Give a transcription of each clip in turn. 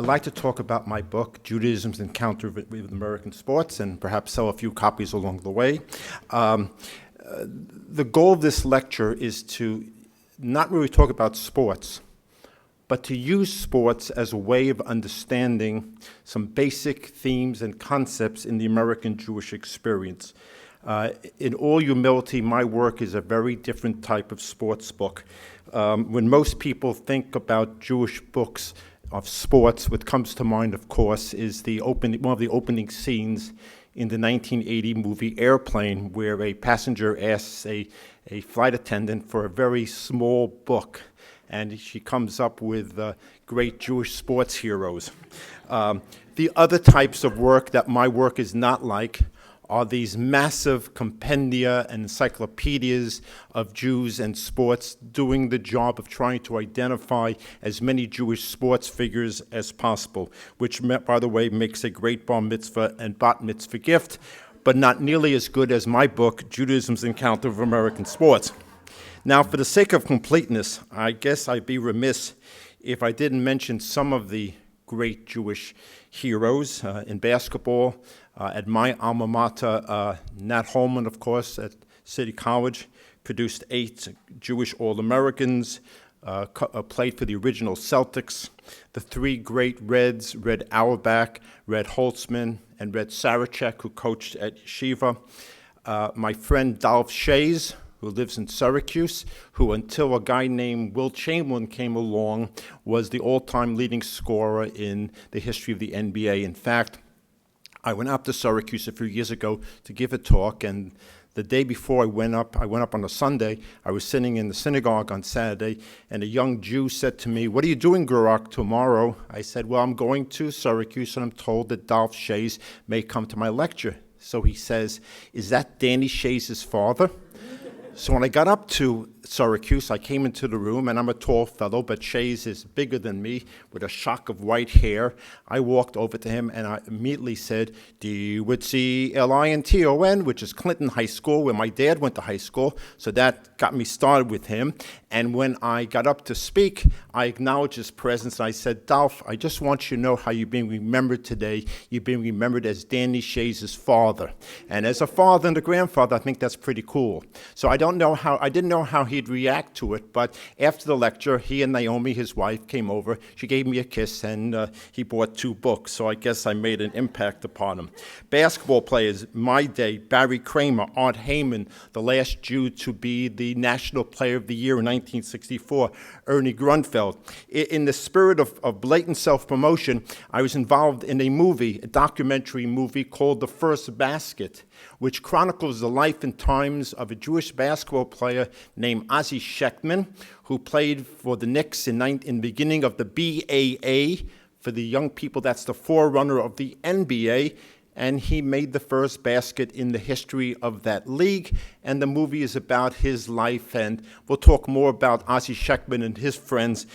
I'd like to talk about my book, Judaism's Encounter with American Sports, and perhaps sell a few copies along the way. The goal of this lecture is to not really talk about sports, but to use sports as a way of understanding some basic themes and concepts in the American Jewish experience. In all humility, my work is a very different type of sports book. When most people think about Jewish books of sports, what comes to mind, of course, is one of the opening scenes in the 1980 movie Airplane, where a passenger asks a flight attendant for a very small book, and she comes up with great Jewish sports heroes. The other types of work that my work is not like are these massive compendia and encyclopedias of Jews and sports doing the job of trying to identify as many Jewish sports figures as possible, which, by the way, makes a great bar mitzvah and bat mitzvah gift, but not nearly as good as my book, Judaism's Encounter with American Sports. Now, for the sake of completeness, I guess I'd be remiss if I didn't mention some of the great Jewish heroes in basketball. At my alma mater, Nat Holman, of course, at City College, produced 8 Jewish All-Americans, played for the original Celtics. The 3 great Reds, Red Auerbach, Red Holtzman, and Red Sarachek, who coached at Yeshiva. My friend Dolph Shays, who lives in Syracuse, who until a guy named Will Chamberlain came along, was the all-time leading scorer in the history of the NBA. In fact, I went up to Syracuse a few years ago to give a talk, and the day before I went up on a Sunday. I was sitting in the synagogue on Saturday, and a young Jew said to me, "What are you doing, Gurock, tomorrow?" I said, "Well, I'm going to Syracuse, and I'm told that Dolph Shays may come to my lecture." So he says, "Is that Danny Shays' father?" So when I got up to Syracuse, I came into the room, and I'm a tall fellow, but Shays is bigger than me with a shock of white hair. I walked over to him, and I immediately said, D-U-C-L-I-N-T-O-N, which is Clinton High School, where my dad went to high school. So that got me started with him. And when I got up to speak, I acknowledged his presence. I said, "Dolph, I just want you to know how you're being remembered today. You're being remembered as Danny Shays' father. And as a father and a grandfather, I think that's pretty cool." So I didn't know how he'd react to it, but after the lecture, he and Naomi, his wife, came over. She gave me a kiss, and he bought 2 books, so I guess I made an impact upon him. Basketball players, my day, Barry Kramer, Art Heyman, the last Jew to be the National Player of the Year in 1964, Ernie Grunfeld. In the spirit of blatant self-promotion, I was involved in a documentary movie called The First Basket, which chronicles the life and times of a Jewish basketball player named Ozzie Sheckman, who played for the Knicks in the beginning of the BAA. For the young people, that's the forerunner of the NBA, and he made the first basket in the history of that league, and the movie is about his life, and we'll talk more about Ozzie Sheckman and his friends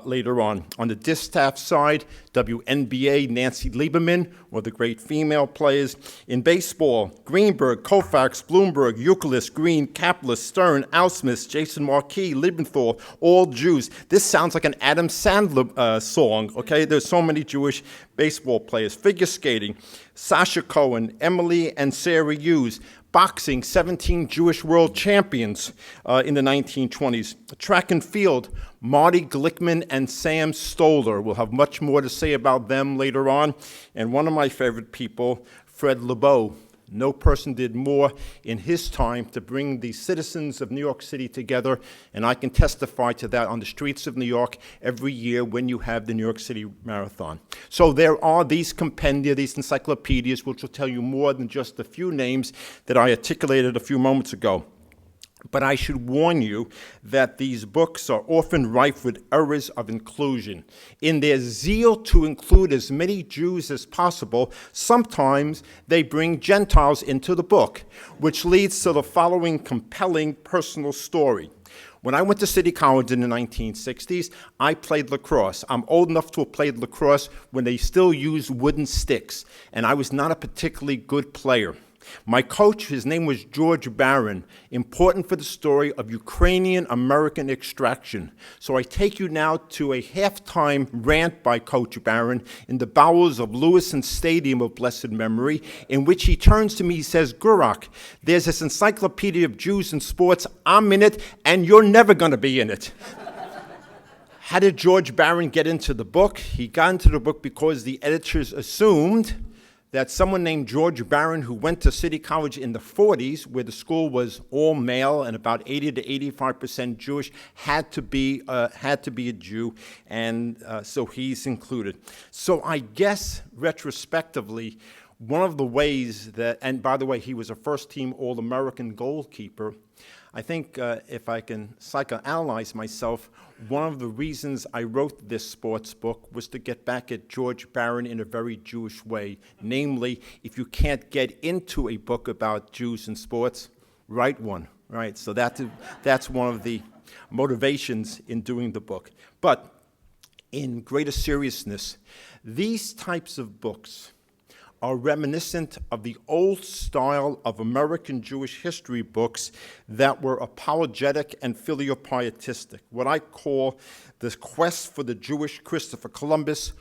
later on. On the distaff side, WNBA, Nancy Lieberman, one of the great female players. In baseball, Greenberg, Koufax, Bloomberg, Euclid, Green, Kaplis, Stern, Ausmus, Jason Marquis, Liebenthal, all Jews. This sounds like an Adam Sandler song, okay? There's so many Jewish baseball players. Figure skating, Sasha Cohen, Emily and Sarah Hughes. Boxing, 17 Jewish world champions in the 1920s. Track and field, Marty Glickman and Sam Stoller. We'll have much more to say about them later on. And one of my favorite people, Fred Lebow. No person did more in his time to bring the citizens of New York City together, and I can testify to that on the streets of New York every year when you have the New York City Marathon. So there are these compendia, these encyclopedias, which will tell you more than just a few names that I articulated a few moments ago. But I should warn you that these books are often rife with errors of inclusion. In their zeal to include as many Jews as possible, sometimes they bring Gentiles into the book, which leads to the following compelling personal story. When I went to City College in the 1960s, I played lacrosse. I'm old enough to have played lacrosse when they still used wooden sticks, and I was not a particularly good player. My coach, his name was George Barron, important for the story of Ukrainian-American extraction. So I take you now to a halftime rant by Coach Barron in the bowels of Lewison Stadium of blessed memory, in which he turns to me, he says, Gurock, there's this encyclopedia of Jews and sports, I'm in it, and you're never going to be in it. How did George Barron get into the book? He got into the book because the editors assumed that someone named George Barron, who went to City College in the 40s, where the school was all male and about 80 to 85% Jewish, had to be a Jew, and so he's included. So I guess, retrospectively, one of the ways that, and by the way, he was a first-team All-American goalkeeper. I think if I can psychoanalyze myself, one of the reasons I wrote this sports book was to get back at George Barron in a very Jewish way. Namely, if you can't get into a book about Jews and sports, write one, right? So that's one of the motivations in doing the book. But in greater seriousness, these types of books are reminiscent of the old style of American Jewish history books that were apologetic and filial-pietistic, what I call the quest for the Jewish Christopher Columbus,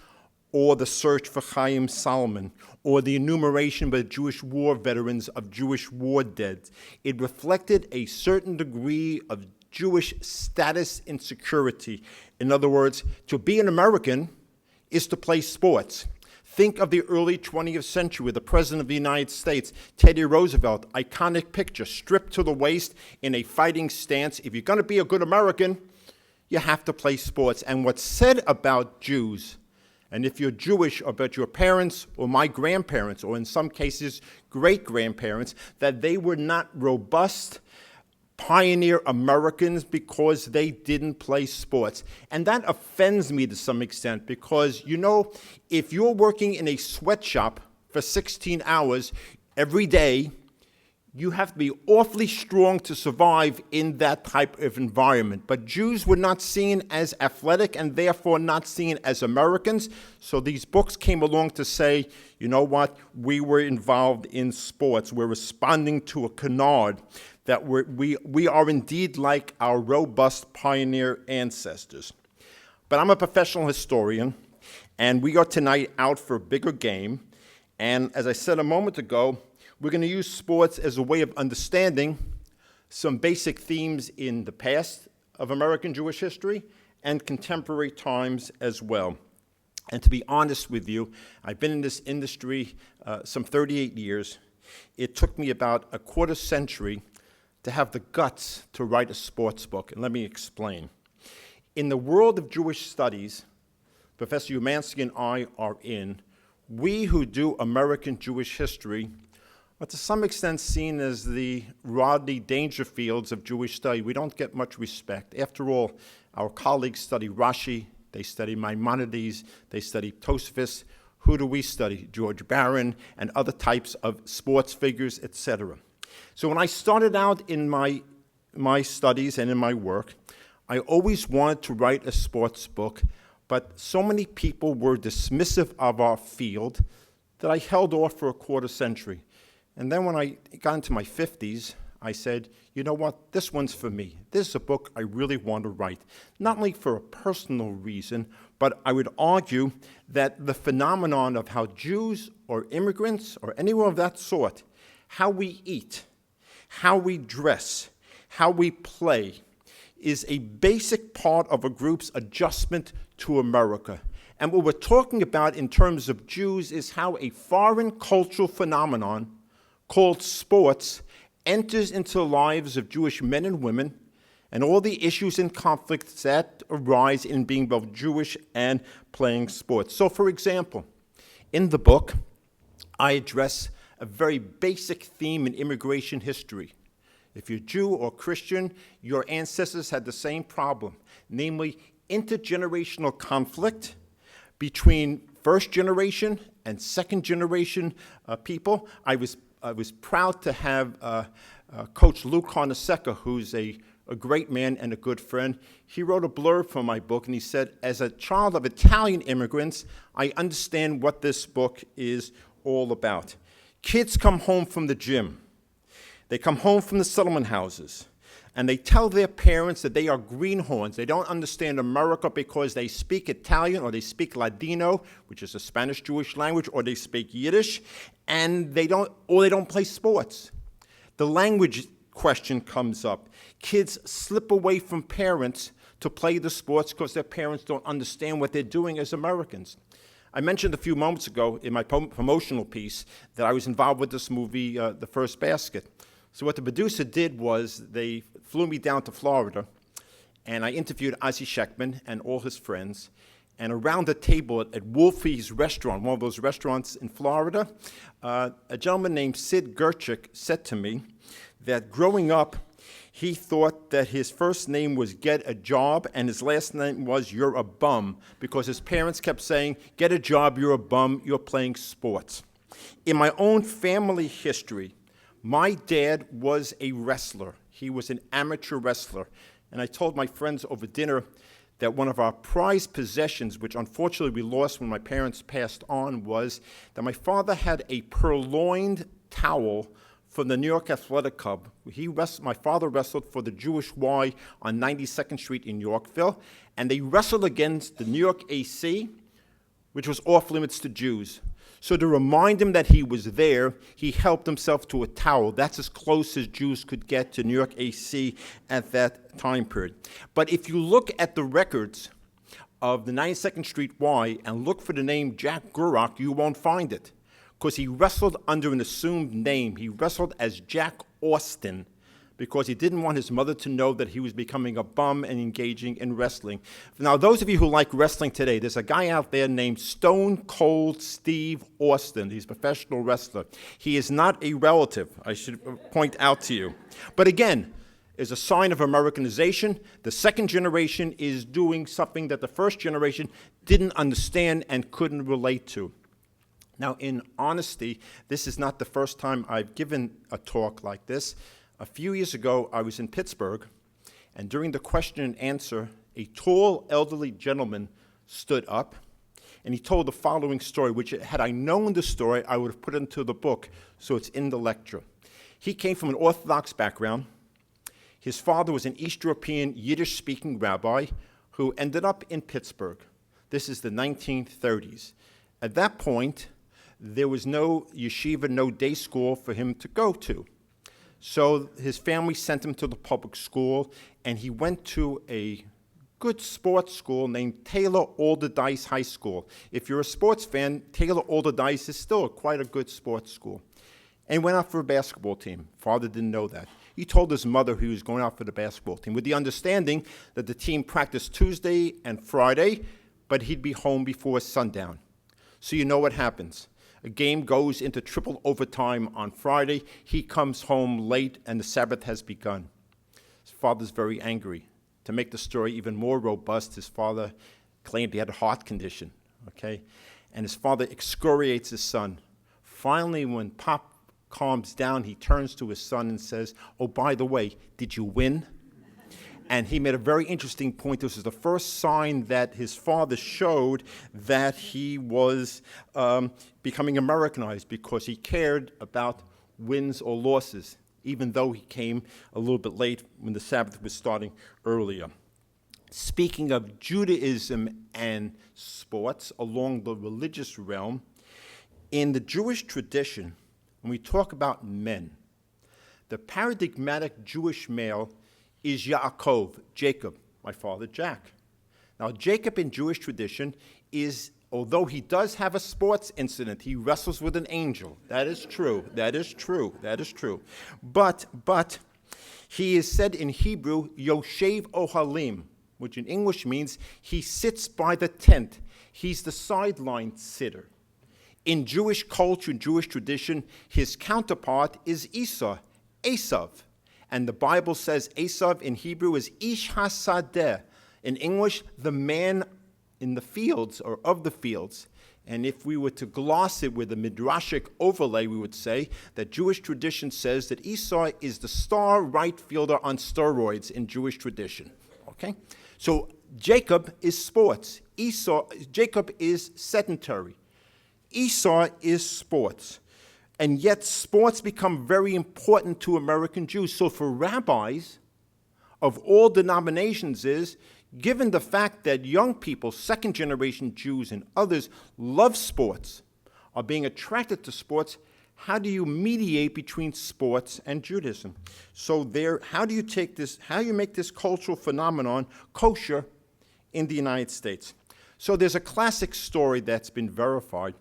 or the search for Chaim Solomon, or the enumeration by the Jewish war veterans of Jewish war dead. It reflected a certain degree of Jewish status insecurity. In other words, to be an American is to play sports. Think of the early 20th century with the President of the United States, Teddy Roosevelt, iconic picture, stripped to the waist in a fighting stance. If you're going to be a good American, you have to play sports. And what's said about Jews, and if you're Jewish, about your parents or my grandparents, or in some cases, great-grandparents, that they were not robust, pioneer Americans because they didn't play sports. And that offends me to some extent because, you know, if you're working in a sweatshop for 16 hours every day, you have to be awfully strong to survive in that type of environment. But Jews were not seen as athletic and therefore not seen as Americans. So these books came along to say, you know what, we were involved in sports. We're responding to a canard that we are indeed like our robust pioneer ancestors. But I'm a professional historian, and we are tonight out for a bigger game. And as I said a moment ago, we're going to use sports as a way of understanding some basic themes in the past of American Jewish history and contemporary times as well. And to be honest with you, I've been in this industry some 38 years. It took me about a quarter century to have the guts to write a sports book, and let me explain. In the world of Jewish studies, Professor Umansky and I are in, we who do American Jewish history are to some extent seen as the Rodney Dangerfields of Jewish study. We don't get much respect. After all, our colleagues study Rashi, they study Maimonides, they study Tosfos. Who do we study? George Barron and other types of sports figures, etc. So when I started out in my studies and in my work, I always wanted to write a sports book, but so many people were dismissive of our field that I held off for a quarter century. And then when I got into my 50s, I said, you know what, this one's for me. This is a book I really want to write, not only for a personal reason, but I would argue that the phenomenon of how Jews or immigrants or anyone of that sort, how we eat, how we dress, how we play, is a basic part of a group's adjustment to America. And what we're talking about in terms of Jews is how a foreign cultural phenomenon called sports enters into the lives of Jewish men and women and all the issues and conflicts that arise in being both Jewish and playing sports. So, for example, in the book, I address a very basic theme in immigration history. If you're Jew or Christian, your ancestors had the same problem, namely intergenerational conflict between first generation and second generation people. I was proud to have Coach Lou Carnesecca, who's a great man and a good friend. He wrote a blurb for my book, and he said, as a child of Italian immigrants, I understand what this book is all about. Kids come home from the gym. They come home from the settlement houses, and they tell their parents that they are greenhorns. They don't understand America because they speak Italian or they speak Ladino, which is a Spanish Jewish language, or they speak Yiddish, and they don't play sports. The language question comes up. Kids slip away from parents to play the sports because their parents don't understand what they're doing as Americans. I mentioned a few moments ago in my promotional piece that I was involved with this movie, The First Basket. So what the producer did was they flew me down to Florida, and I interviewed Ozzie Sheckman and all his friends. And around the table at Wolfie's restaurant, one of those restaurants in Florida, a gentleman named Sid Gerchik said to me that growing up, he thought that his first name was Get a Job and his last name was You're a Bum, because his parents kept saying, get a job, you're a bum, you're playing sports. In my own family history, my dad was a wrestler. He was an amateur wrestler. And I told my friends over dinner that one of our prized possessions, which unfortunately we lost when my parents passed on, was that my father had a purloined towel from the New York Athletic Club. My father wrestled for the Jewish Y on 92nd Street in Yorkville, and they wrestled against the New York AC, which was off limits to Jews. So to remind him that he was there, he helped himself to a towel. That's as close as Jews could get to New York AC at that time period. But if you look at the records of the 92nd Street Y and look for the name Jack Gurock, you won't find it, because he wrestled under an assumed name. He wrestled as Jack Austin because he didn't want his mother to know that he was becoming a bum and engaging in wrestling. Now, those of you who like wrestling today, there's a guy out there named Stone Cold Steve Austin. He's a professional wrestler. He is not a relative, I should point out to you. But again, is a sign of Americanization. The second generation is doing something that the first generation didn't understand and couldn't relate to. Now, in honesty, this is not the first time I've given a talk like this. A few years ago, I was in Pittsburgh, and during the question and answer, a tall, elderly gentleman stood up, and he told the following story, which had I known the story, I would have put it into the book, so it's in the lecture. He came from an Orthodox background. His father was an East European, Yiddish-speaking rabbi who ended up in Pittsburgh. This is the 1930s. At that point, there was no yeshiva, no day school for him to go to. So his family sent him to the public school, and he went to a good sports school named Taylor Alderdice High School. If you're a sports fan, Taylor Alderdice is still quite a good sports school. And he went out for a basketball team. Father didn't know that. He told his mother he was going out for the basketball team, with the understanding that the team practiced Tuesday and Friday, but he'd be home before sundown. So you know what happens. A game goes into triple overtime on Friday. He comes home late, and the Sabbath has begun. His father's very angry. To make the story even more robust, his father claimed he had a heart condition, okay? And his father excoriates his son. Finally, when Pop calms down, he turns to his son and says, "Oh, by the way, did you win?" And he made a very interesting point. This was the first sign that his father showed that he was becoming Americanized, because he cared about wins or losses, even though he came a little bit late when the Sabbath was starting earlier. Speaking of Judaism and sports along the religious realm, in the Jewish tradition, when we talk about men, the paradigmatic Jewish male is Yaakov, Jacob, my father Jack. Now, Jacob in Jewish tradition is, although he does have a sports incident, he wrestles with an angel. That is true, that is true, that is true. But he is said in Hebrew, Yoshev Ohalim, which in English means he sits by the tent. He's the sideline sitter. In Jewish culture, in Jewish tradition, his counterpart is Esau, Esav. And the Bible says Esav in Hebrew is Ish HaSadeh. In English, the man in the fields or of the fields. And if we were to gloss it with a midrashic overlay, we would say that Jewish tradition says that Esau is the star right fielder on steroids in Jewish tradition. Okay? So Jacob is sports. Jacob is sedentary. Esau is sports. And yet sports become very important to American Jews. So for rabbis of all denominations given the fact that young people, second-generation Jews and others, love sports, are being attracted to sports, how do you mediate between sports and Judaism? So how do you make this cultural phenomenon kosher in the United States? So there's a classic story that's been verified.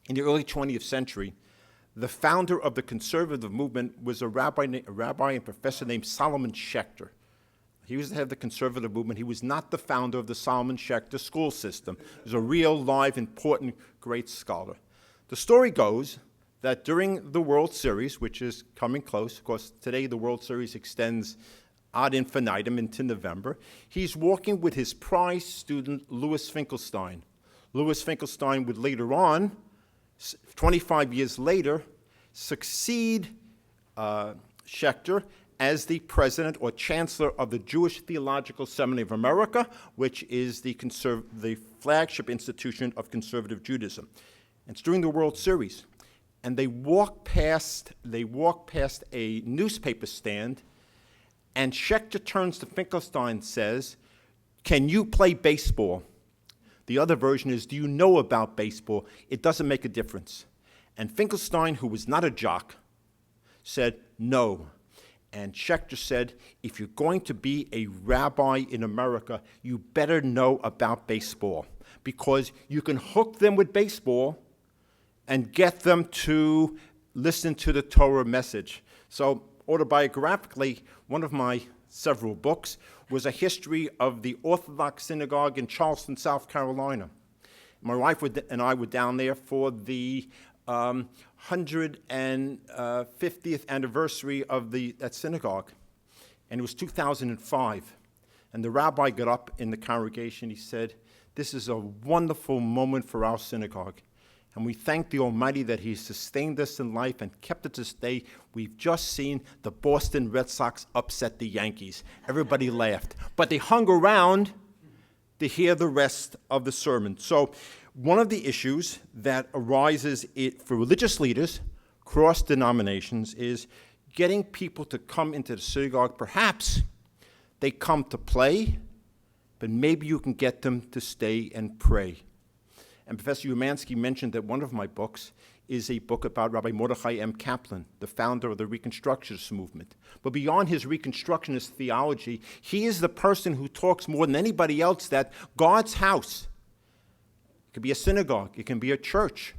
In the early 20th century, the founder of the conservative movement was a rabbi and professor named Solomon Schechter. He was the head of the conservative movement. He was not the founder of the Solomon Schechter school system. He was a real, live, important, great scholar. The story goes that during the World Series, which is coming close, of course, today the World Series extends ad infinitum into November, he's walking with his prize student, Louis Finkelstein. Louis Finkelstein would later on, 25 years later, succeed Schechter as the president or chancellor of the Jewish Theological Seminary of America, which is the flagship institution of conservative Judaism. And it's during the World Series. And they walk past a newspaper stand, and Schechter turns to Finkelstein and says, "Can you play baseball?" The other version is, "Do you know about baseball? It doesn't make a difference." And Finkelstein, who was not a jock, said, "No." And Schechter said, "If you're going to be a rabbi in America, you better know about baseball, because you can hook them with baseball and get them to listen to the Torah message." So autobiographically, one of my several books was a history of the Orthodox synagogue in Charleston, South Carolina. My wife and I were down there for the 150th anniversary of that synagogue, and it was 2005. And the rabbi got up in the congregation. He said, "This is a wonderful moment for our synagogue. And we thank the Almighty that He sustained us in life and kept it to this day. We've just seen the Boston Red Sox upset the Yankees." Everybody laughed. But they hung around to hear the rest of the sermon. So one of the issues that arises for religious leaders, cross denominations, is getting people to come into the synagogue. Perhaps they come to play, but maybe you can get them to stay and pray. And Professor Umansky mentioned that one of my books is a book about Rabbi Mordechai M. Kaplan, the founder of the Reconstructionist movement. But beyond his Reconstructionist theology, he is the person who talks more than anybody else that God's house, it could be a synagogue, it can be a church,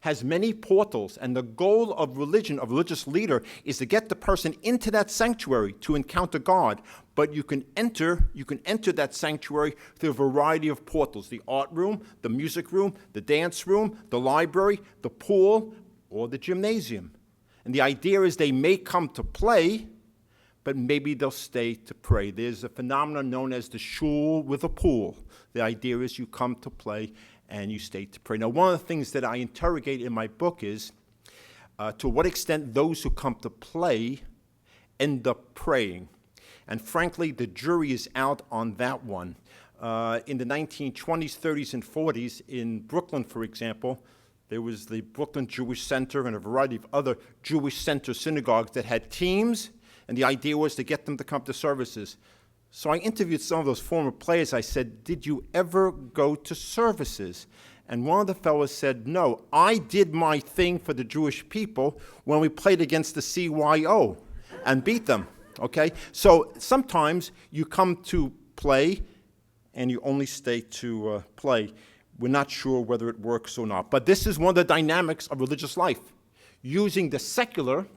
has many portals, and the goal of religion, of a religious leader, is to get the person into that sanctuary to encounter God. But you can enter that sanctuary through a variety of portals: the art room, the music room, the dance room, the library, the pool, or the gymnasium. And the idea is they may come to play, but maybe they'll stay to pray. There's a phenomenon known as the shul with a pool. The idea is you come to play and you stay to pray. Now, one of the things that I interrogate in my book is to what extent those who come to play end up praying. And frankly, the jury is out on that one. In the 1920s, 30s, and 40s, in Brooklyn, for example, there was the Brooklyn Jewish Center and a variety of other Jewish center synagogues that had teams, and the idea was to get them to come to services. So I interviewed some of those former players. I said, "Did you ever go to services?" And one of the fellows said, "No, I did my thing for the Jewish people when we played against the CYO and beat them." Okay? So sometimes you come to play and you only stay to play. We're not sure whether it works or not. But this is one of the dynamics of religious life, using the secular,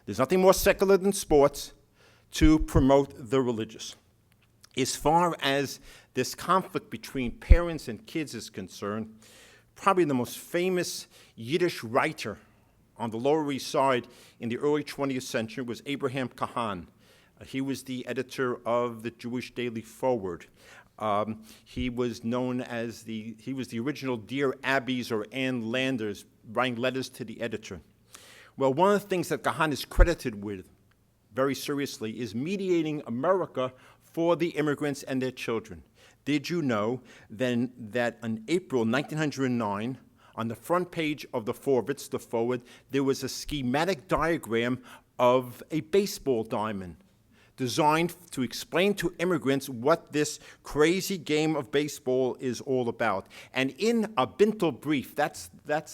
there's nothing more secular than sports, to promote the religious. As far as this conflict between parents and kids is concerned, probably the most famous Yiddish writer on the Lower East Side in the early 20th century was Abraham Kahan. He was the editor of the Jewish Daily Forward. He was known as he was the original Dear Abbeys or Ann Landers, writing letters to the editor. Well, one of the things that Kahan is credited with, very seriously, is mediating America for the immigrants and their children. Did you know then that in April 1909, On the front page of the Forward, the Forward, there was a schematic diagram of a baseball diamond designed to explain to immigrants what this crazy game of baseball is all about. And in a Bintel brief, that's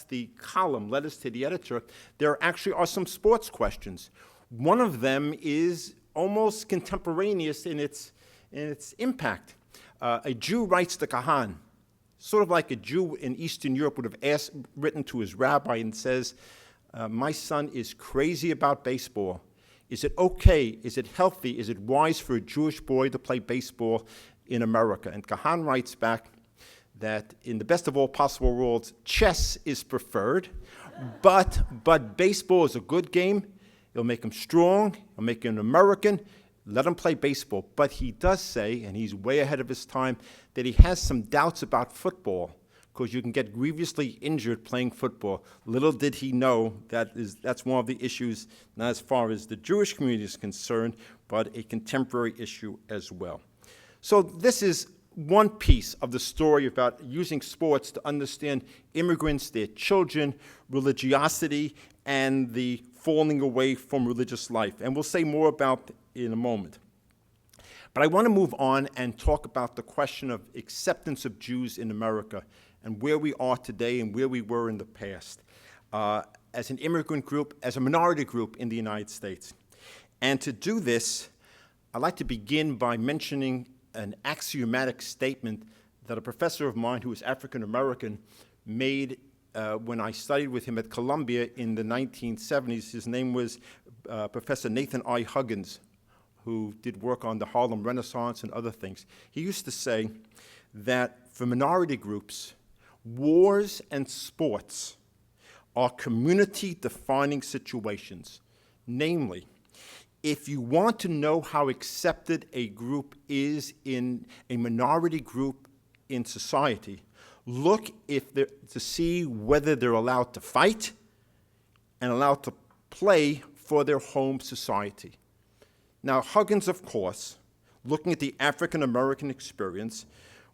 the column, letters to the editor, there actually are some sports questions. One of them is almost contemporaneous in its impact. A Jew writes to Kahan, sort of like a Jew in Eastern Europe would have written to his rabbi and says, my son is crazy about baseball. Is it okay? Is it healthy? Is it wise for a Jewish boy to play baseball in America? And Kahan writes back that in the best of all possible worlds, chess is preferred, but baseball is a good game. It'll make him strong. It'll make him an American. Let him play baseball. But he does say, and he's way ahead of his time, that he has some doubts about football because you can get grievously injured playing football. Little did he know that's one of the issues, not as far as the Jewish community is concerned, but a contemporary issue as well. So this is one piece of the story about using sports to understand immigrants, their children, religiosity, and the falling away from religious life. And we'll say more about it in a moment. But I want to move on and talk about the question of acceptance of Jews in America and where we are today and where we were in the past as an immigrant group, as a minority group in the United States. And to do this, I'd like to begin by mentioning an axiomatic statement that a professor of mine who is African American made when I studied with him at Columbia in the 1970s. His name was Professor Nathan I. Huggins, who did work on the Harlem Renaissance and other things. He used to say that for minority groups, wars and sports are community-defining situations. Namely, if you want to know how accepted a group is in a minority group in society, look to see whether they're allowed to fight and allowed to play for their home society. Now, Huggins, of course, looking at the African-American experience,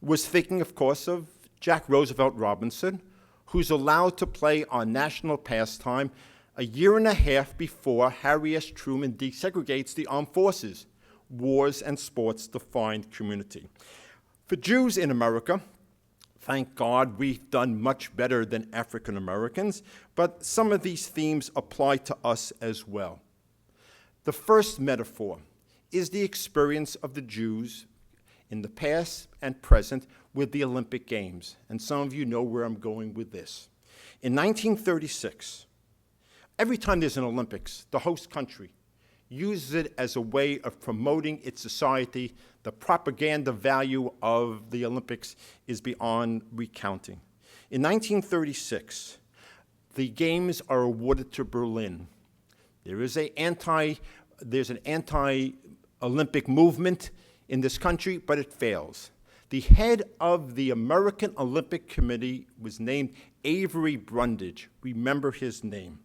was thinking, of course, of Jack Roosevelt Robinson, who's allowed to play on national pastime a year and a half before Harry S. Truman desegregates the armed forces. Wars and sports defined community. For Jews in America, thank God we've done much better than African Americans, but some of these themes apply to us as well. The first metaphor is the experience of the Jews in the past and present with the Olympic Games. And some of you know where I'm going with this. In 1936, every time there's an Olympics, the host country uses it as a way of promoting its society. The propaganda value of the Olympics is beyond recounting. In 1936, the games are awarded to Berlin. There's an anti-Olympic movement in this country, but it fails. The head of the American Olympic Committee was named Avery Brundage. Remember his name.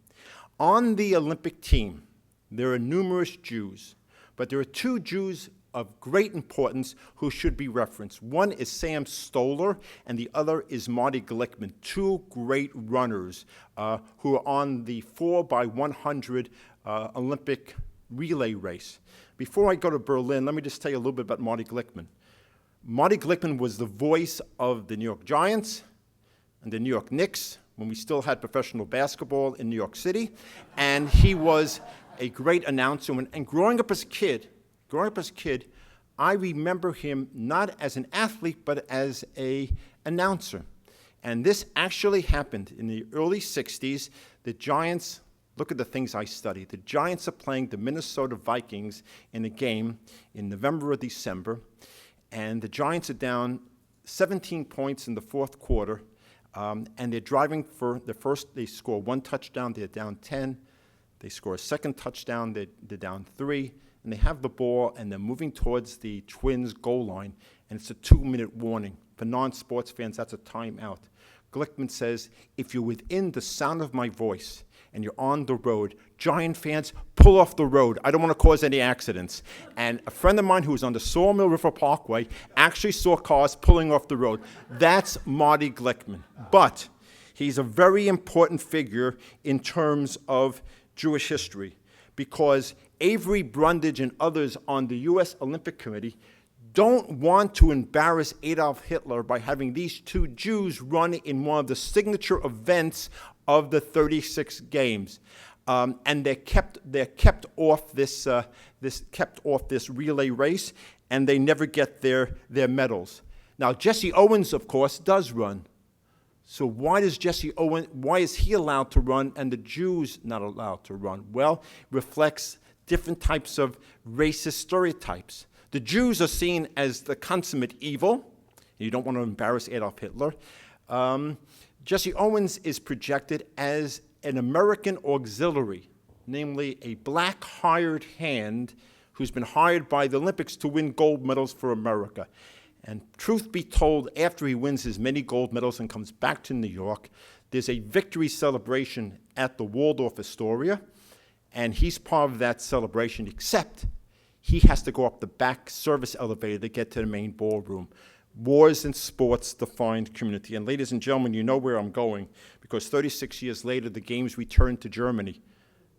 On the Olympic team, there are numerous Jews, but there are two Jews of great importance who should be referenced. One is Sam Stoller, and the other is Marty Glickman, two great runners who are on the 4x100 Olympic relay race. Before I go to Berlin, let me just tell you a little bit about Marty Glickman. Marty Glickman was the voice of the New York Giants and the New York Knicks when we still had professional basketball in New York City, and he was a great announcer. And growing up as a kid, I remember him not as an athlete, but as an announcer. And this actually happened in the early 60s. The Giants, look at the things I studied. The Giants are playing the Minnesota Vikings in a game in November or December, and the Giants are down 17 points in the fourth quarter, and they're driving for the first. They score one touchdown, they're down 10. They score a second touchdown, they're down 3, and they have the ball, and they're moving towards the Twins' goal line, and it's a 2-minute warning. For non-sports fans, that's a timeout. Glickman says, if you're within the sound of my voice and you're on the road, Giant fans, pull off the road. I don't want to cause any accidents. And a friend of mine who was on the Sawmill River Parkway actually saw cars pulling off the road. That's Marty Glickman. But He's a very important figure in terms of Jewish history because Avery Brundage and others on the U.S. Olympic Committee don't want to embarrass Adolf Hitler by having these two Jews run in one of the signature events of the 36 games. And they're kept off this relay race, and they never get their medals. Now, Jesse Owens, of course, does run. So why is he allowed to run and the Jews not allowed to run? Well, reflects different types of racist stereotypes. The Jews are seen as the consummate evil. You don't want to embarrass Adolf Hitler. Jesse Owens is projected as an American auxiliary, namely a black hired hand who's been hired by the Olympics to win gold medals for America. And truth be told, after he wins his many gold medals and comes back to New York, there's a victory celebration at the Waldorf Astoria, and he's part of that celebration, except he has to go up the back service elevator to get to the main ballroom. Wars and sports defined community. And ladies and gentlemen, you know where I'm going, because 36 years later, the games return to Germany.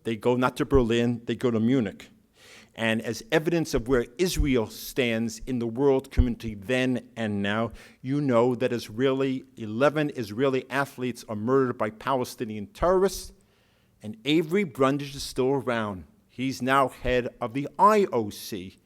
They go not to Berlin, they go to Munich. And as evidence of where Israel stands in the world community then and now, you know that 11 Israeli athletes are murdered by Palestinian terrorists, and Avery Brundage is still around. He's now head of the IOC.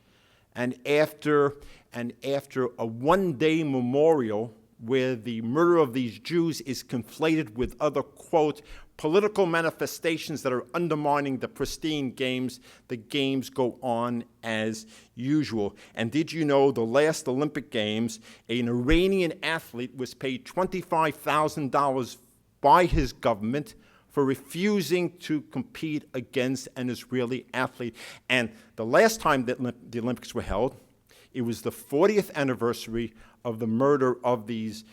And after a one-day memorial where the murder of these Jews is conflated with other, quote, political manifestations that are undermining the pristine games, the games go on as usual. And did you know the last Olympic Games, an Iranian athlete was paid $25,000 by his government for refusing to compete against an Israeli athlete. And the last time that the Olympics were held, it was the 40th anniversary of the murder of these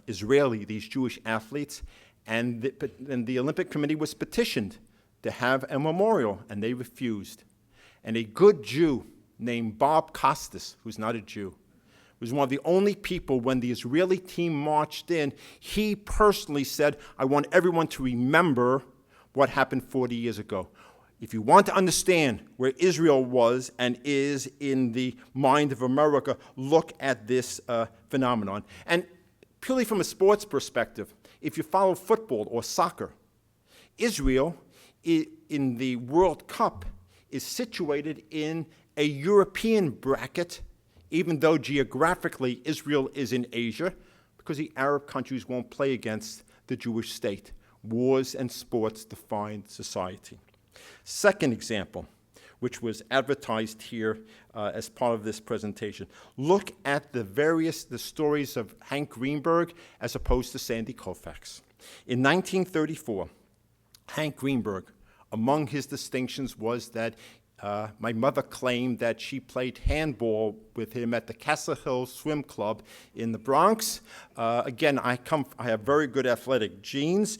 these Jewish athletes, and the Olympic Committee was petitioned to have a memorial, and they refused. And a good Jew named Bob Costas, who's not a Jew, was one of the only people when the Israeli team marched in, he personally said, I want everyone to remember what happened 40 years ago. If you want to understand where Israel was and is in the mind of America, look at this phenomenon. And purely from a sports perspective, if you follow football or soccer, Israel in the World Cup is situated in a European bracket, even though geographically Israel is in Asia, because the Arab countries won't play against the Jewish state. Wars and sports define society. Second example, which was advertised here as part of this presentation. Look at the stories of Hank Greenberg as opposed to Sandy Koufax. In 1934, Hank Greenberg, among his distinctions was that my mother claimed that she played handball with him at the Castle Hill Swim Club in the Bronx. Again, I have very good athletic genes.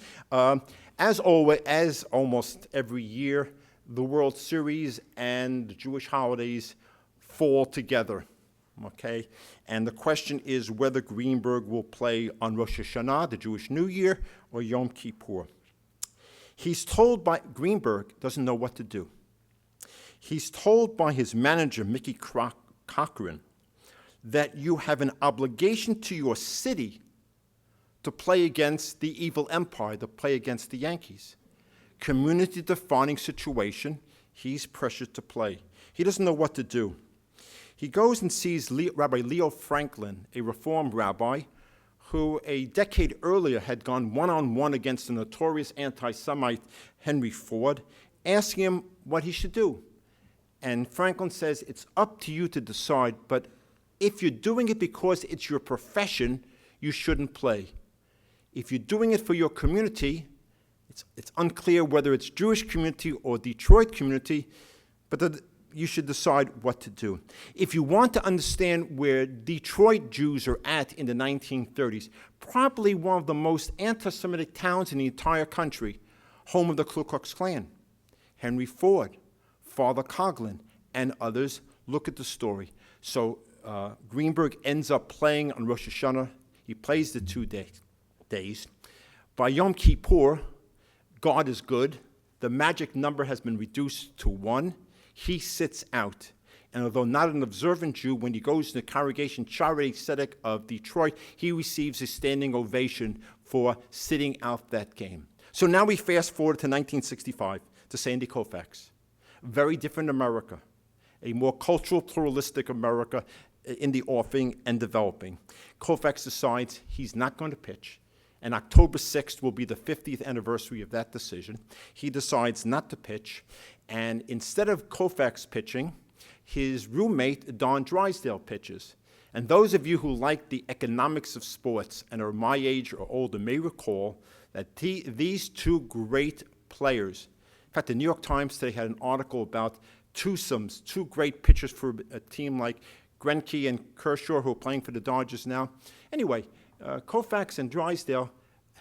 As almost every year, the World Series and the Jewish holidays fall together, okay? And the question is whether Greenberg will play on Rosh Hashanah, the Jewish New Year, or Yom Kippur. Greenberg doesn't know what to do. He's told by his manager, Mickey Cochran, that you have an obligation to your city to play against the evil empire, to play against the Yankees. Community-defining situation, he's pressured to play. He doesn't know what to do. He goes and sees Rabbi Leo Franklin, a Reform rabbi, who a decade earlier had gone one-on-one against the notorious anti-Semite Henry Ford, asking him what he should do. And Franklin says, it's up to you to decide, but if you're doing it because it's your profession, you shouldn't play. If you're doing it for your community, it's unclear whether it's Jewish community or Detroit community, but you should decide what to do. If you want to understand where Detroit Jews are at in the 1930s, probably one of the most anti-Semitic towns in the entire country, home of the Ku Klux Klan, Henry Ford, Father Coughlin, and others, look at the story. So Greenberg ends up playing on Rosh Hashanah. He plays the 2 days. By Yom Kippur, God is good. The magic number has been reduced to 1. He sits out. And although not an observant Jew, when he goes to the congregation Jewry Tzedek of Detroit, he receives a standing ovation for sitting out that game. So now we fast forward to 1965, to Sandy Koufax. Very different America, a more cultural, pluralistic America in the offing and developing. Koufax decides he's not going to pitch, and October 6th will be the 50th anniversary of that decision. He decides not to pitch, and instead of Koufax pitching, his roommate, Don Drysdale, pitches. And those of you who like the economics of sports and are my age or older may recall that these two great players, in fact, the New York Times today had an article about twosomes, two great pitchers for a team like Greinke and Kershaw, who are playing for the Dodgers now. Anyway, Koufax and Drysdale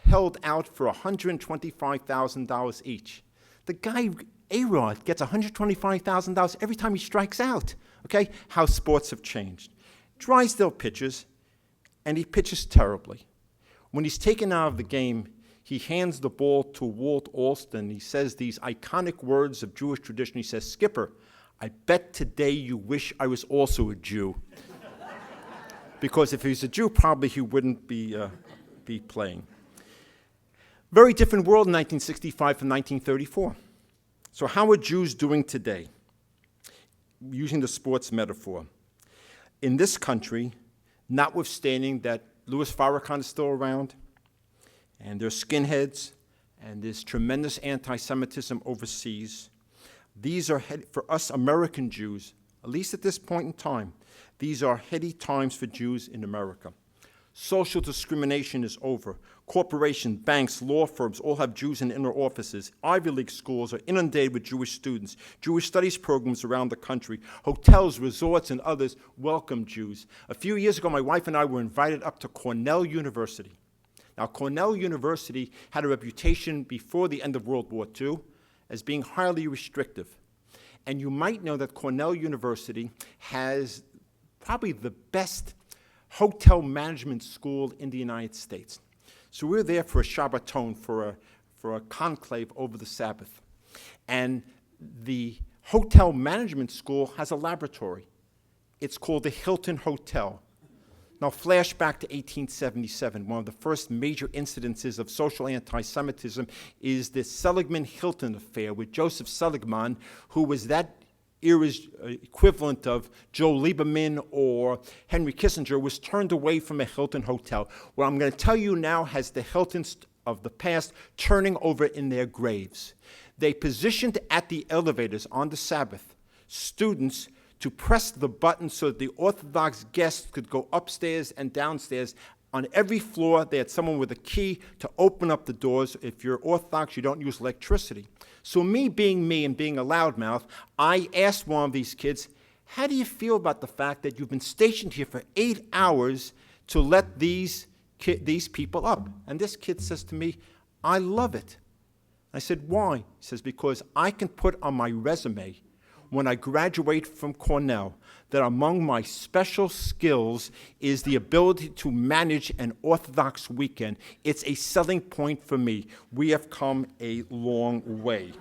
held out for $125,000 each. The guy, A-Rod, gets $125,000 every time he strikes out. Okay? How sports have changed. Drysdale pitches, and he pitches terribly. When he's taken out of the game, he hands the ball to Walt Alston. He says these iconic words of Jewish tradition. He says, "Skipper, I bet today you wish I was also a Jew." Because if he's a Jew, probably he wouldn't be playing. Very different world in 1965 from 1934. So how are Jews doing today? Using the sports metaphor. In this country, notwithstanding that Louis Farrakhan is still around, and there's skinheads, and there's tremendous anti-Semitism overseas, these are, for us American Jews, at least at this point in time, these are heady times for Jews in America. Social discrimination is over. Corporations, banks, law firms all have Jews in inner offices. Ivy League schools are inundated with Jewish students. Jewish studies programs around the country. Hotels, resorts, and others welcome Jews. A few years ago, my wife and I were invited up to Cornell University. Now, Cornell University had a reputation before the end of World War II as being highly restrictive. And you might know that Cornell University has probably the best hotel management school in the United States. So we were there for a Shabbaton, for a conclave over the Sabbath. And the hotel management school has a laboratory. It's called the Hilton Hotel. Now, flashback to 1877. One of the first major incidences of social anti-Semitism is the Seligman-Hilton affair with Joseph Seligman, who was that era's equivalent of Joe Lieberman or Henry Kissinger, was turned away from a Hilton hotel. What I'm going to tell you now has the Hiltons of the past turning over in their graves. They positioned at the elevators on the Sabbath students to press the button so that the Orthodox guests could go upstairs and downstairs. On every floor, they had someone with a key to open up the doors. If you're Orthodox, you don't use electricity. So me being me and being a loudmouth, I asked one of these kids, how do you feel about the fact that you've been stationed here for 8 hours to let these people up? And this kid says to me, I love it. I said, why? He says, because I can put on my resume when I graduate from Cornell that among my special skills is the ability to manage an Orthodox weekend. It's a selling point for me. We have come a long way.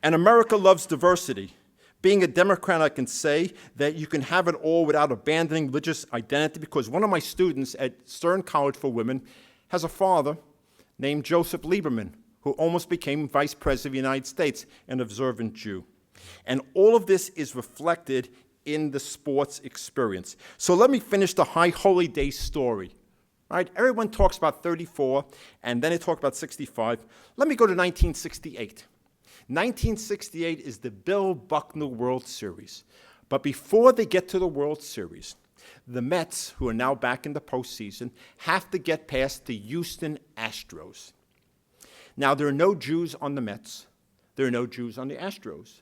And America loves diversity. Being a Democrat, I can say that you can have it all without abandoning religious identity, because one of my students at Stern College for Women has a father named Joseph Lieberman, who almost became Vice President of the United States, an observant Jew. And all of this is reflected in the sports experience. So let me finish the High Holy Day story. Right? Everyone talks about 34, and then they talk about 65. Let me go to 1968. 1968 is the Bill Buckner World Series. But before they get to the World Series, the Mets, who are now back in the postseason, have to get past the Houston Astros. Now, there are no Jews on the Mets. There are no Jews on the Astros.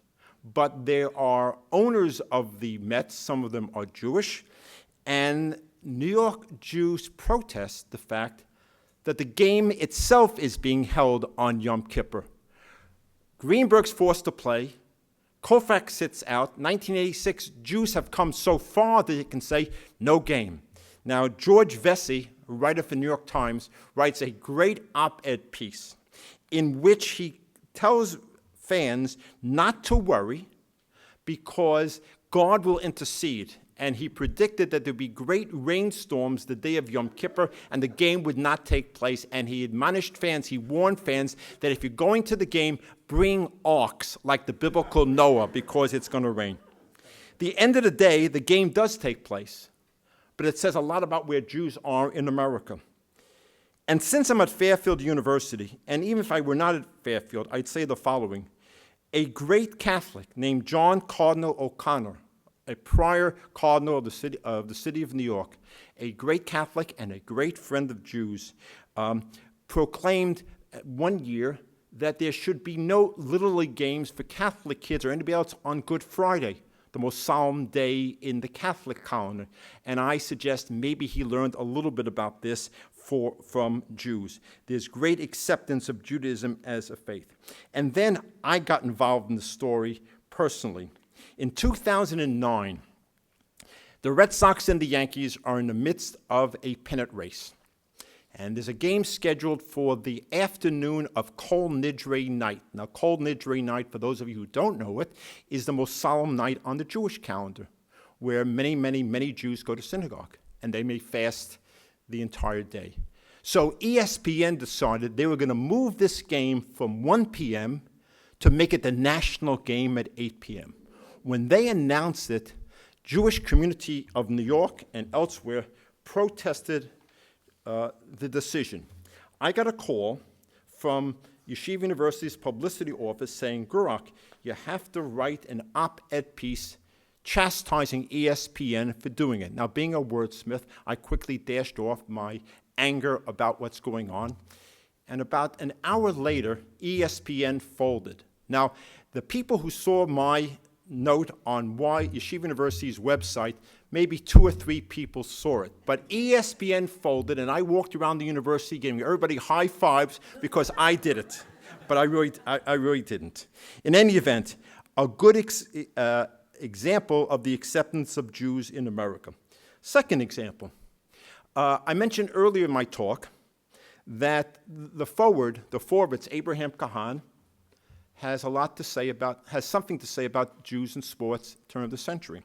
But there are owners of the Mets, some of them are Jewish, and New York Jews protest the fact that the game itself is being held on Yom Kippur. Greenberg's forced to play. Koufax sits out. 1986, Jews have come so far that they can say, no game. Now, George Vesey, writer for the New York Times, writes a great op-ed piece in which he tells fans not to worry because God will intercede. And he predicted that there would be great rainstorms the day of Yom Kippur, and the game would not take place. And he admonished fans, he warned fans that if you're going to the game, bring arks like the biblical Noah, because it's going to rain. The end of the day, the game does take place, but it says a lot about where Jews are in America. And since I'm at Fairfield University, and even if I were not at Fairfield, I'd say the following. A great Catholic named John Cardinal O'Connor, a prior cardinal of the city of New York, a great Catholic and a great friend of Jews, proclaimed one year that there should be no Little League games for Catholic kids or anybody else on Good Friday, the most solemn day in the Catholic calendar. And I suggest maybe he learned a little bit about this from Jews. There's great acceptance of Judaism as a faith. And then I got involved in the story personally. In 2009, the Red Sox and the Yankees are in the midst of a pennant race. And there's a game scheduled for the afternoon of Kol Nidre night. Now, Kol Nidre night, for those of you who don't know it, is the most solemn night on the Jewish calendar, where many, many, many Jews go to synagogue, and they may fast the entire day. So ESPN decided they were going to move this game from 1 p.m. to make it the national game at 8 p.m. When they announced it, Jewish community of New York and elsewhere protested the decision. I got a call from Yeshiva University's publicity office saying, Gurock, you have to write an op-ed piece chastising ESPN for doing it. Now, being a wordsmith, I quickly dashed off my anger about what's going on. And about an hour later, ESPN folded. Now, the people who saw my note on why Yeshiva University's website, maybe 2 or 3 people saw it. But ESPN folded, and I walked around the university giving everybody high fives because I did it. But I really didn't. In any event, a good example of the acceptance of Jews in America. Second example. I mentioned earlier in my talk that the forward, it's Abraham Kahan, has something to say about Jews in sports turn of the century.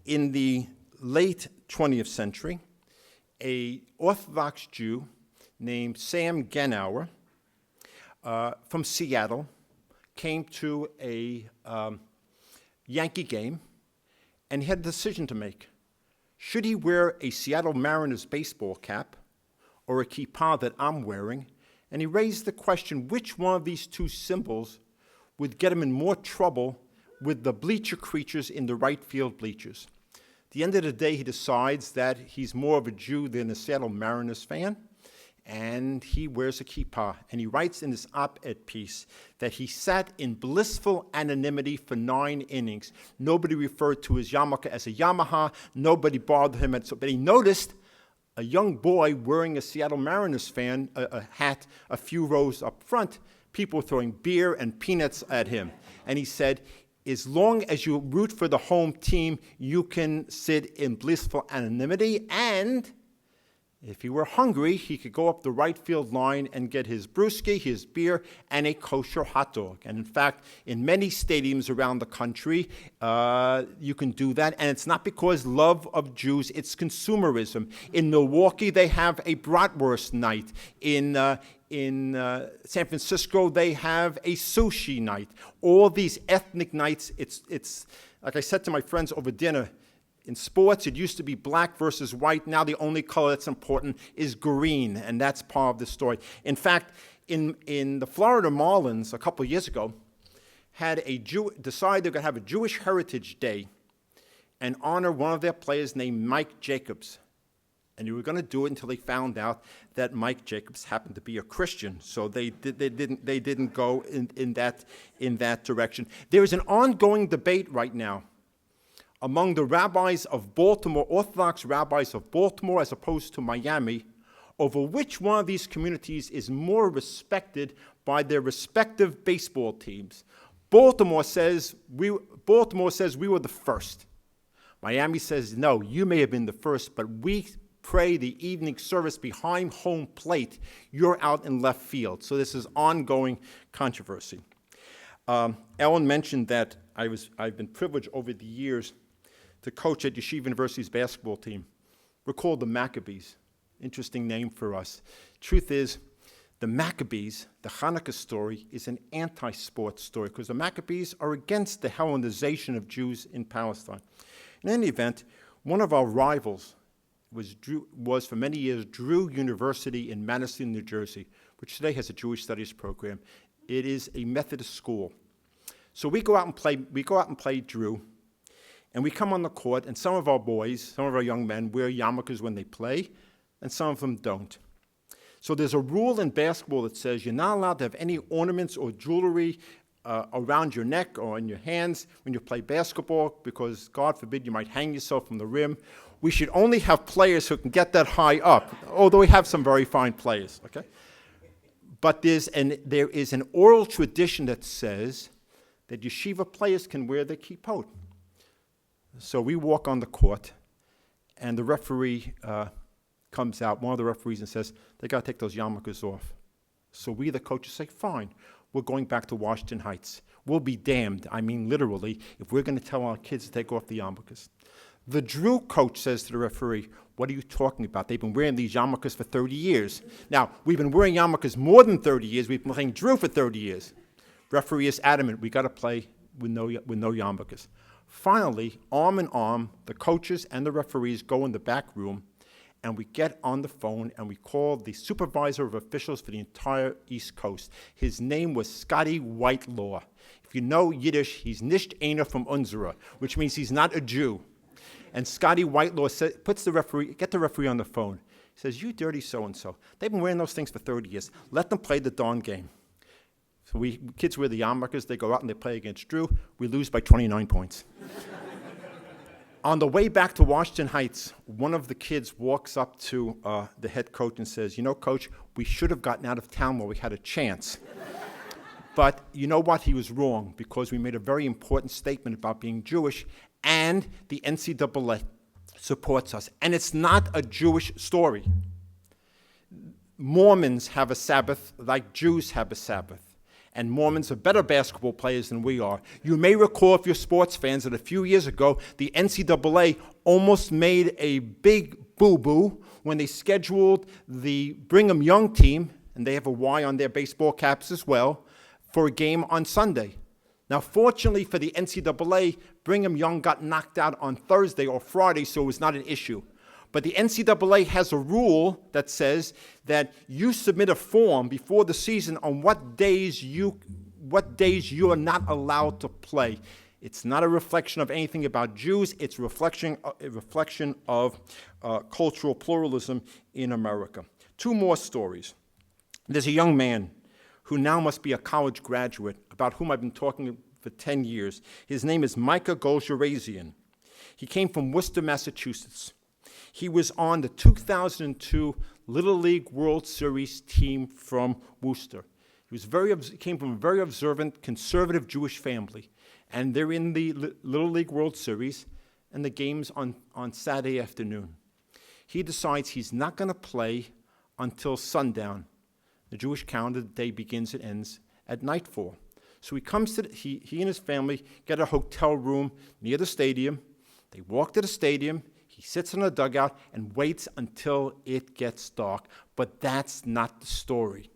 In the late 20th century, an Orthodox Jew named Sam Genauer from Seattle came to a Yankee game, and he had a decision to make. Should he wear a Seattle Mariners baseball cap or a kippah that I'm wearing? And he raised the question, which one of these two symbols would get him in more trouble with the bleacher creatures in the right field bleachers? At the end of the day, he decides that he's more of a Jew than a Seattle Mariners fan, and he wears a kippah. And he writes in this op-ed piece that he sat in blissful anonymity for 9 innings. Nobody referred to his yarmulke as a Yamaha. Nobody bothered him. But he noticed a young boy wearing a Seattle Mariners a hat a few rows up front, people throwing beer and peanuts at him. And he said, as long as you root for the home team, you can sit in blissful anonymity, and if he were hungry, he could go up the right field line and get his brewski, his beer, and a kosher hot dog. And in fact, in many stadiums around the country, you can do that. And it's not because love of Jews, it's consumerism. In Milwaukee, they have a bratwurst night. In San Francisco, they have a sushi night. All these ethnic nights, it's like I said to my friends over dinner, in sports, it used to be black versus white. Now the only color that's important is green, and that's part of the story. In fact, in the Florida Marlins a couple of years ago, decided they're going to have a Jewish Heritage Day and honor one of their players named Mike Jacobs. And they were going to do it until they found out that Mike Jacobs happened to be a Christian. So they didn't go in that direction. There is an ongoing debate right now among the rabbis of Baltimore, Orthodox rabbis of Baltimore as opposed to Miami, over which one of these communities is more respected by their respective baseball teams. Baltimore says we were the first. Miami says, no, you may have been the first, but we pray the evening service behind home plate, you're out in left field. So this is ongoing controversy. Ellen mentioned that I've been privileged over the years to coach at Yeshiva University's basketball team. We're called the Maccabees. Interesting name for us. Truth is, the Maccabees, the Hanukkah story, is an anti-sport story because the Maccabees are against the Hellenization of Jews in Palestine. In any event, one of our rivals was for many years Drew University in Madison, New Jersey, which today has a Jewish Studies program. It is a Methodist school. So we go out and play Drew, and we come on the court, and some of our boys, some of our young men, wear yarmulkes when they play, and some of them don't. So there's a rule in basketball that says you're not allowed to have any ornaments or jewelry around your neck or in your hands when you play basketball because, God forbid, you might hang yourself from the rim. We should only have players who can get that high up, although we have some very fine players, okay? But there is an oral tradition that says that yeshiva players can wear their kippot. So we walk on the court, and the referee comes out, one of the referees, and says, they got to take those yarmulkes off. So we, the coaches, say, fine, we're going back to Washington Heights. We'll be damned, I mean literally, if we're going to tell our kids to take off the yarmulkes. The Drew coach says to the referee, what are you talking about? They've been wearing these yarmulkes for 30 years. Now, we've been wearing yarmulkes more than 30 years. We've been playing Drew for 30 years. Referee is adamant, we got to play with no yarmulkes. Finally, arm in arm, the coaches and the referees go in the back room, and we get on the phone, and we call the supervisor of officials for the entire East Coast. His name was Scotty Whitelaw. If you know Yiddish, he's nicht einer from Unzera, which means he's not a Jew. And Scotty Whitelaw get the referee on the phone. He says, you dirty so-and-so. They've been wearing those things for 30 years. Let them play the darn game. So kids wear the yarmulkes, they go out and they play against Drew. We lose by 29 points. On the way back to Washington Heights, one of the kids walks up to the head coach and says, you know, coach, we should have gotten out of town while we had a chance. But you know what? He was wrong because we made a very important statement about being Jewish, and the NCAA supports us. And it's not a Jewish story. Mormons have a Sabbath like Jews have a Sabbath. And Mormons are better basketball players than we are. You may recall, if you're sports fans, that a few years ago, the NCAA almost made a big boo-boo when they scheduled the Brigham Young team, and they have a Y on their baseball caps as well, for a game on Sunday. Now, fortunately for the NCAA, Brigham Young got knocked out on Thursday or Friday, so it was not an issue. But the NCAA has a rule that says that you submit a form before the season on what days you are not allowed to play. It's not a reflection of anything about Jews. It's a reflection of cultural pluralism in America. Two more stories. There's a young man who now must be a college graduate, about whom I've been talking for 10 years. His name is Micah Golsharazian. He came from Worcester, Massachusetts. He was on the 2002 Little League World Series team from Worcester. He came from a very observant, conservative Jewish family. And they're in the Little League World Series, and the game's on Saturday afternoon. He decides he's not going to play until sundown. The Jewish calendar, the day begins and ends at nightfall. So he comes to he and his family get a hotel room near the stadium. They walk to the stadium. He sits in a dugout and waits until it gets dark. But that's not the story.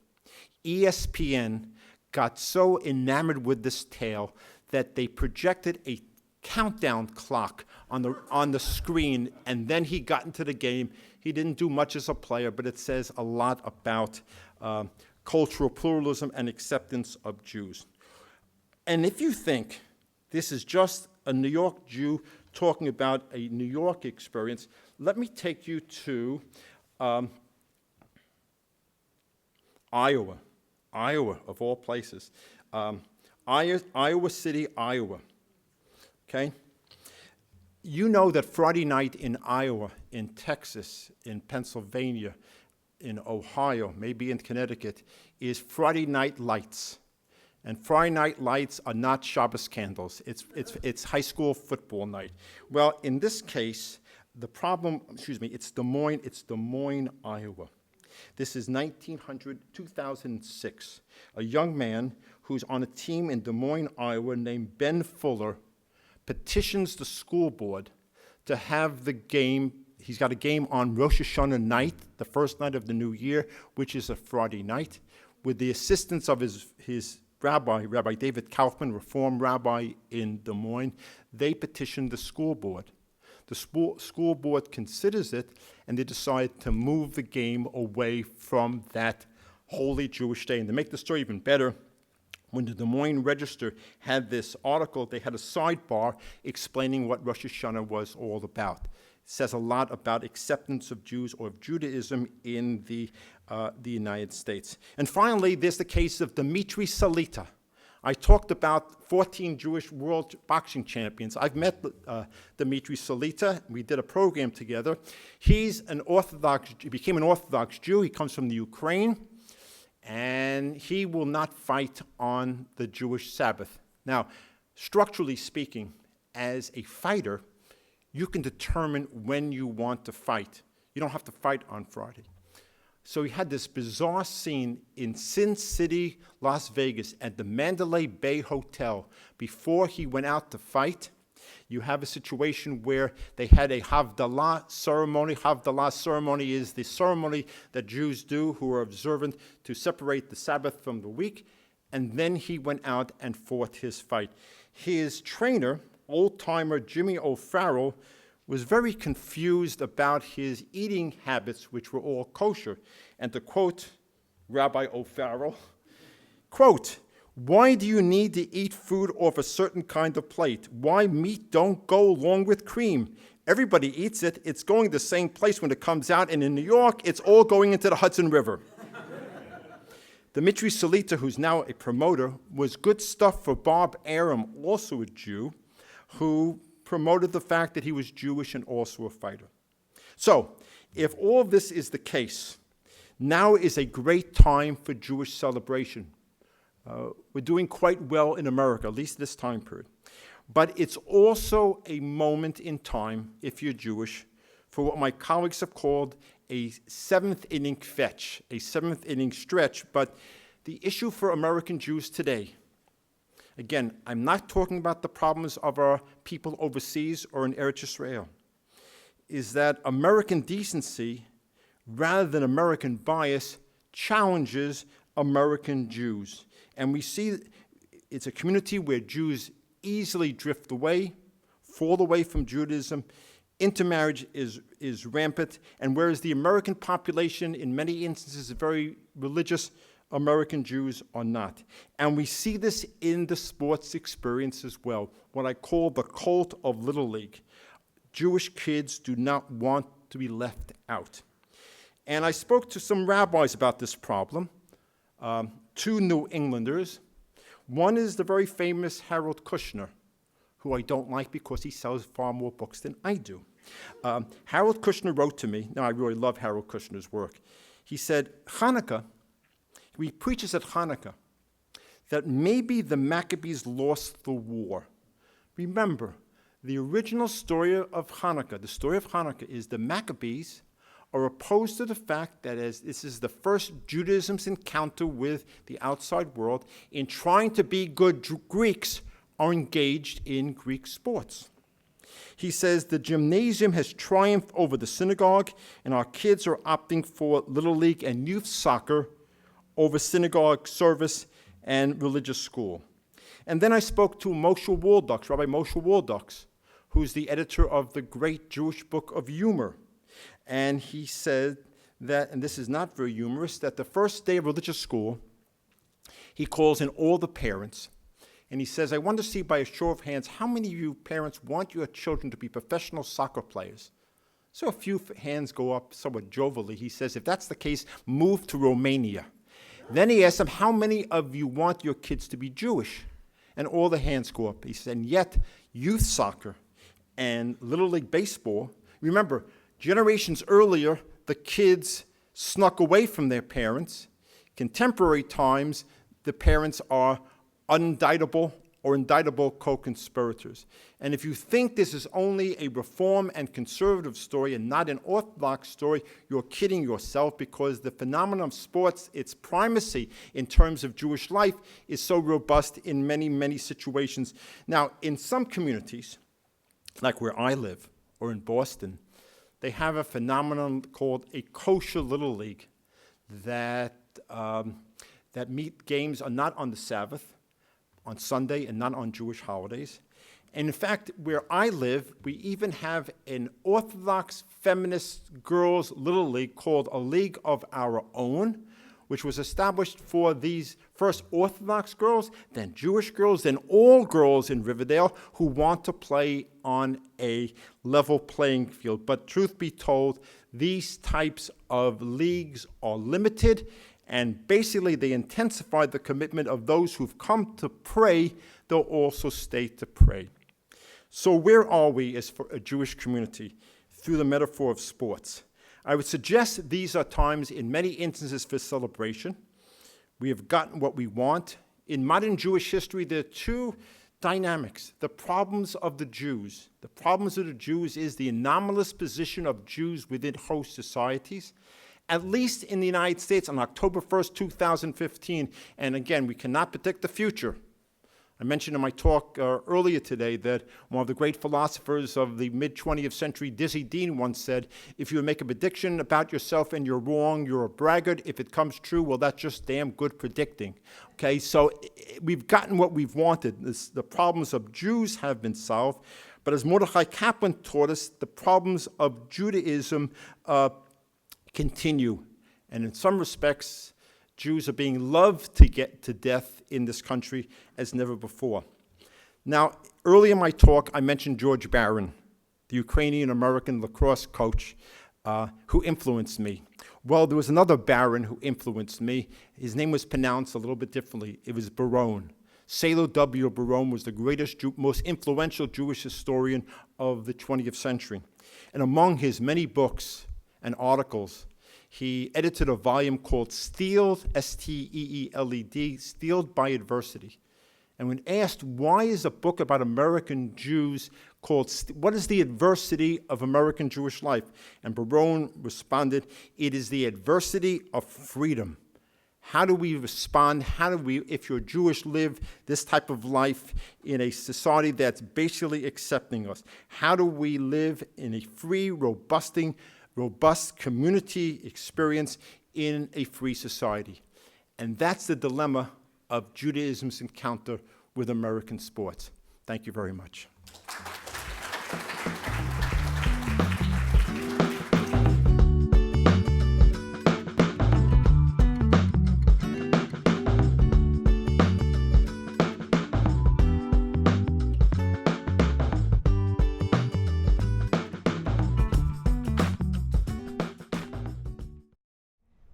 ESPN got so enamored with this tale that they projected a countdown clock on the screen, and then he got into the game. He didn't do much as a player, but it says a lot about cultural pluralism and acceptance of Jews. And if you think this is just a New York Jew talking about a New York experience, let me take you to Iowa, of all places. Iowa City, Iowa. Okay? You know that Friday night in Iowa, in Texas, in Pennsylvania, in Ohio, maybe in Connecticut, is Friday Night Lights. And Friday Night Lights are not Shabbos candles. It's high school football night. Well, in this case, it's Des Moines, Iowa. This is 2006. A young man who's on a team in Des Moines, Iowa, named Ben Fuller, petitions the school board to have the game. He's got a game on Rosh Hashanah night, the first night of the new year, which is a Friday night, with the assistance of his rabbi, Rabbi David Kaufman, Reform rabbi in Des Moines. They petitioned the school board. The school board considers it, and they decide to move the game away from that holy Jewish day. And to make the story even better, when the Des Moines Register had this article, they had a sidebar explaining what Rosh Hashanah was all about. It says a lot about acceptance of Jews or of Judaism in the United States. And finally, there's the case of Dimitri Salita. I talked about 14 Jewish world boxing champions. I've met Dimitri Salita. We did a program together. He became an Orthodox Jew. He comes from the Ukraine, and he will not fight on the Jewish Sabbath. Now, structurally speaking, as a fighter, you can determine when you want to fight. You don't have to fight on Friday. So he had this bizarre scene in Sin City, Las Vegas, at the Mandalay Bay Hotel. Before he went out to fight, you have a situation where they had a Havdalah ceremony. Havdalah ceremony is the ceremony that Jews do who are observant to separate the Sabbath from the week. And then he went out and fought his fight. His trainer, old-timer Jimmy O'Farrell, was very confused about his eating habits, which were all kosher. And to quote Rabbi O'Farrell, quote, "Why do you need to eat food off a certain kind of plate? Why meat don't go along with cream? Everybody eats it. It's going the same place when it comes out, and in New York, it's all going into the Hudson River." Dimitri Salita, who's now a promoter, was good stuff for Bob Arum, also a Jew, who promoted the fact that he was Jewish and also a fighter. So, if all this is the case, now is a great time for Jewish celebration. We're doing quite well in America, at least this time period. But it's also a moment in time, if you're Jewish, for what my colleagues have called a seventh inning fetch, a seventh inning stretch. But the issue for American Jews today, again, I'm not talking about the problems of our people overseas or in Eretz Israel, is that American decency, rather than American bias, challenges American Jews. And we see it's a community where Jews easily drift away, fall away from Judaism. Intermarriage is rampant. And whereas the American population in many instances is very religious, American Jews are not. And we see this in the sports experience as well, what I call the cult of Little League. Jewish kids do not want to be left out. And I spoke to some rabbis about this problem, two New Englanders. One is the very famous Harold Kushner, who I don't like because he sells far more books than I do. Harold Kushner wrote to me. Now, I really love Harold Kushner's work. He said, he preaches at Hanukkah that maybe the Maccabees lost the war. Remember, the original story of Hanukkah, the story of Hanukkah is the Maccabees are opposed to the fact that as this is the first Judaism's encounter with the outside world, in trying to be good Greeks, are engaged in Greek sports. He says the gymnasium has triumphed over the synagogue, and our kids are opting for Little League and youth soccer over synagogue service and religious school. And then I spoke to Moshe Waldux, Rabbi Moshe Waldux, who's the editor of the great Jewish book of humor. And he said that, and this is not very humorous, that the first day of religious school, he calls in all the parents, and he says, I want to see by a show of hands, how many of you parents want your children to be professional soccer players? So a few hands go up somewhat jovially. He says, if that's the case, move to Romania. Then he asks them, how many of you want your kids to be Jewish? And all the hands go up. He said, and yet youth soccer and Little League baseball, remember, generations earlier, the kids snuck away from their parents. Contemporary times, the parents are unindictable or indictable co-conspirators. And if you think this is only a reform and conservative story and not an orthodox story, you're kidding yourself, because the phenomenon of sports, its primacy in terms of Jewish life, is so robust in many, many situations. Now, in some communities, like where I live, or in Boston, they have a phenomenon called a kosher little league that games are not on the Sabbath, on Sunday, and not on Jewish holidays. And in fact, where I live, we even have an Orthodox feminist girls' little league called a League of Our Own, which was established for these first Orthodox girls, then Jewish girls, then all girls in Riverdale who want to play on a level playing field. But truth be told, these types of leagues are limited, and basically they intensify the commitment of those who've come to pray. They'll also stay to pray. So where are we as for a Jewish community through the metaphor of sports? I would suggest these are times in many instances for celebration. We have gotten what we want. In modern Jewish history, there are two dynamics. The problems of the Jews. The problems of the Jews is the anomalous position of Jews within host societies. At least in the United States on October 1st, 2015, and again, we cannot predict the future. I mentioned in my talk earlier today that one of the great philosophers of the mid-20th century, Dizzy Dean, once said, if you make a prediction about yourself and you're wrong, you're a braggart. If it comes true, well, that's just damn good predicting. Okay, so we've gotten what we've wanted. The problems of Jews have been solved, but as Mordechai Kaplan taught us, the problems of Judaism continue. And in some respects, Jews are being loved to get to death in this country as never before. Now, early in my talk, I mentioned George Barron, the Ukrainian-American lacrosse coach who influenced me. Well, there was another Barron who influenced me. His name was pronounced a little bit differently. It was Baron. Salo W. Baron was the greatest, most influential Jewish historian of the 20th century. And among his many books and articles, he edited a volume called Steeled, S-T-E-E-L-E-D, Steeled by Adversity. And when asked, why is a book about American Jews called, what is the adversity of American Jewish life? And Baron responded, it is the adversity of freedom. How do we respond? How do we, if you're Jewish, live this type of life in a society that's basically accepting us? How do we live in a free, robust community experience in a free society? And that's the dilemma of Judaism's encounter with American sports. Thank you very much.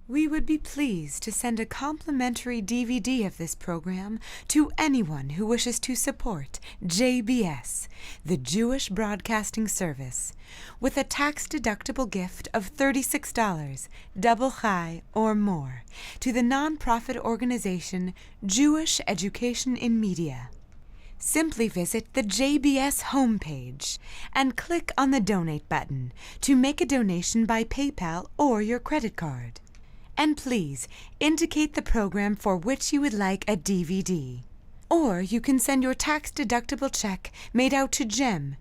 We would be pleased to send a complimentary DVD of this program to anyone who wishes to support JBS, the Jewish Broadcasting Service, with a tax-deductible gift of $36, double chai or more, to the nonprofit organization Jewish Education in Media. Simply visit the JBS homepage and click on the Donate button to make a donation by PayPal or your credit card. And please indicate the program for which you would like a DVD. Or you can send your tax-deductible check made out to Jim,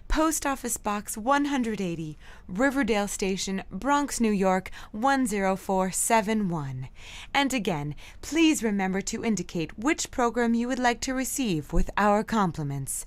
Post Office Box 180, Riverdale Station, Bronx, New York 10471. And again, please remember to indicate which program you would like to receive with our compliments.